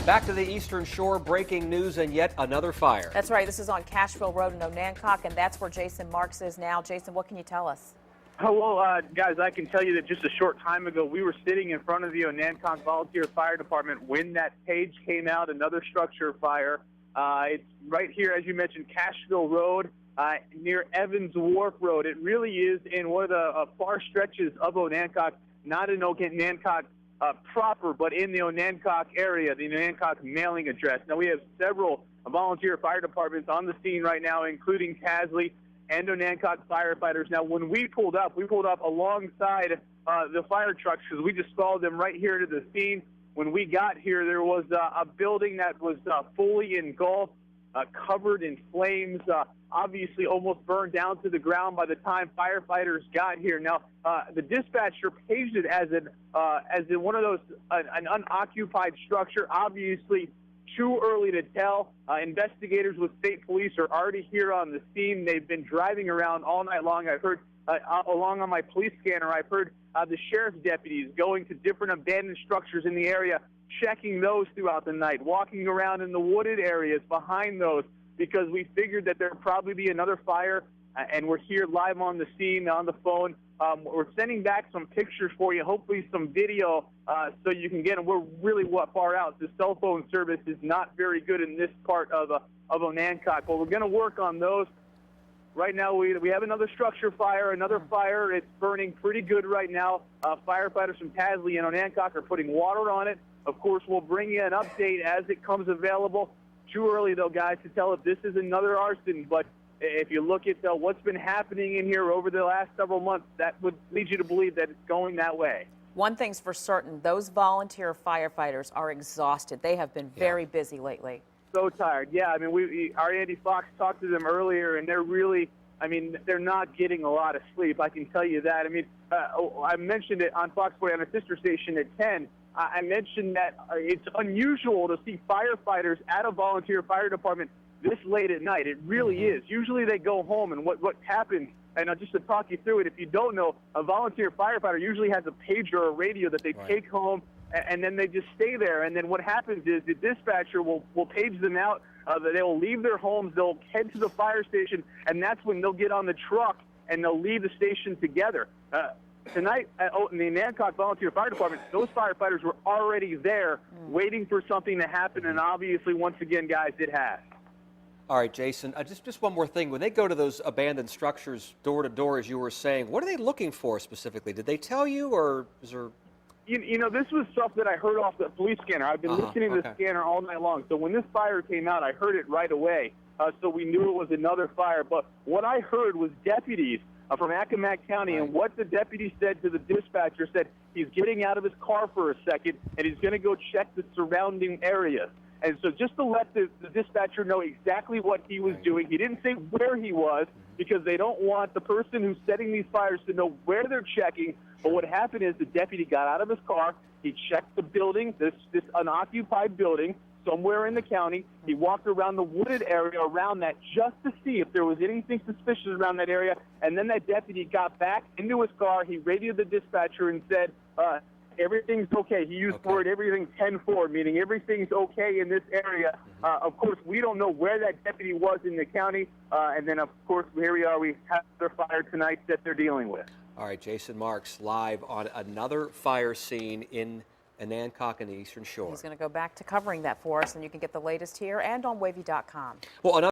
Back to the Eastern Shore, breaking news and yet another fire. That's right. This is on Cashville Road in Onancock, and that's where Jason Marks is now. Jason, what can you tell us? Well, guys, I can tell you that just a short time ago, we were sitting in front of the Onancock Volunteer Fire Department when that page came out, another structure fire. It's right here, as you mentioned, Cashville Road, near Evans Wharf Road. It really is in one of the far stretches of Onancock, not in Onancock proper, but in the Onancock area, the Onancock mailing address. Now, we have several volunteer fire departments on the scene right now, including Tasley and Onancock firefighters. Now, when we pulled up alongside the fire trucks because we just followed them right here to the scene. When we got here, there was a building that was fully engulfed, covered in flames, obviously almost burned down to the ground by the time firefighters got here. Now, the dispatcher paged it as in one of those, an unoccupied structure, obviously too early to tell. Investigators with state police are already here on the scene. They've been driving around all night long. I've heard, along on my police scanner, I've heard the sheriff's deputies going to different abandoned structures in the area, checking those throughout the night, walking around in the wooded areas behind those, because we figured that there'd probably be another fire, and we're here live on the scene, on the phone. We're sending back some pictures for you, hopefully some video, so you can get them. We're really far out. The cell phone service is not very good in this part of Onancock, but we're going to work on those. Right now, we have another structure fire, another fire. It's burning pretty good right now. Firefighters from Tasley and Onancock are putting water on it. Of course, we'll bring you an update as it comes available. Too early, though, guys, to tell if this is another arson, but if you look at what's been happening in here over the last several months, that would lead you to believe that it's going that way. One thing's for certain, those volunteer firefighters are exhausted. They have been very busy lately. So tired. Yeah, I mean, our Andy Fox talked to them earlier, and they're really, they're not getting a lot of sleep. I can tell you that. I mentioned it on Fox 40 on a sister station at 10. I mentioned that it's unusual to see firefighters at a volunteer fire department this late at night. It really is. Usually they go home, and what happens, and just to talk you through it, if you don't know, a volunteer firefighter usually has a pager or a radio that they take home, and then they just stay there. And then what happens is the dispatcher will page them out. They will leave their homes, they'll head to the fire station, and that's when they'll get on the truck and they'll leave the station together. Tonight, in the Onancock Volunteer Fire Department, those firefighters were already there waiting for something to happen, and obviously, once again, guys, it has. All right, Jason, just one more thing. When they go to those abandoned structures door to door, as you were saying, what are they looking for specifically? Did they tell you, or is there... You know, this was stuff that I heard off the police scanner. I've been listening to the scanner all night long. So when this fire came out, I heard it right away. So we knew it was another fire. But what I heard was deputies from Accomack County, and what the deputy said to the dispatcher said he's getting out of his car for a second, and he's going to go check the surrounding areas. And so just to let the dispatcher know exactly what he was doing, he didn't say where he was, because they don't want the person who's setting these fires to know where they're checking. But what happened is the deputy got out of his car, he checked the building, this unoccupied building somewhere in the county. He walked around the wooded area around that just to see if there was anything suspicious around that area. And then that deputy got back into his car, he radioed the dispatcher and said, everything's okay. He used the word everything's 10-4, meaning everything's okay in this area. Of course, we don't know where that deputy was in the county. And then, of course, here we are. We have another fire tonight that they're dealing with. All right, Jason Marks live on another fire scene in Onancock and the Eastern Shore. He's going to go back to covering that for us, and you can get the latest here and on wavy.com. Well, another